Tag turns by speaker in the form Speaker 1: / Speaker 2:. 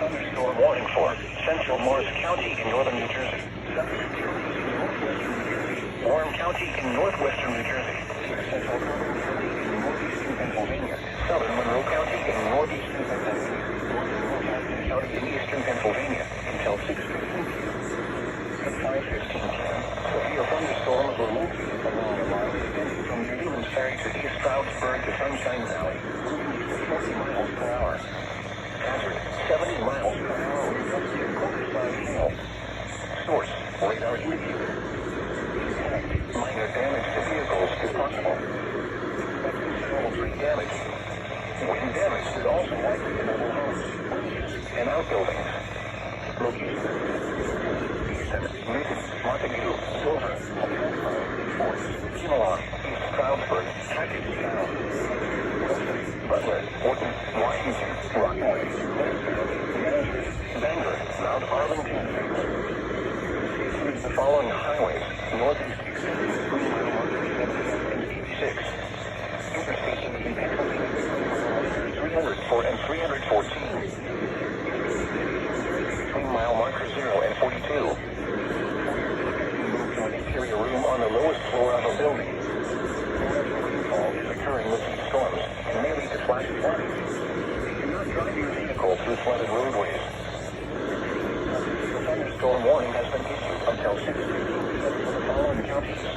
Speaker 1: thunderstorm warning for central Morris County in northern New Jersey. Warren County in northwestern New Jersey. Central County in northeastern Pennsylvania. Southern Monroe County in northeastern Pennsylvania. Northern County in eastern Pennsylvania until 6:15 p.m. At 5:15 p.m. Severe thunderstorms will move along a line extending from New Newman's Ferry to East Stroudsburg to Sunshine Valley, moving east at 40 miles per hour. Hazard, 70 miles per hour with gusty and quarter-size hail. Source, radar indicator. Minor damage to vehicles is possible. But considerable tree damage. Wind damage is also likely to mobile homes, bridges, and outbuildings. Location: Easton, Newton, Montague, Silver, Forest, Kimalon, East Stroudsburg, Hackettstown, Wilson, Butler, Wharton, Washington, Rockaway, Bangor, Mount Arlington. Includes the following highways: Northeast 3 mile markers 86, Interstate 80 Pennsylvania 304 and 314, 3 mile marker 0 and 42. Move to an interior room on the lowest floor of a building. Rainfall is occurring with these storms and may lead to flash flooding. Do not drive your vehicle through flooded roadways. The thunderstorm warning has been issued until 6:15 p.m. for the following counties.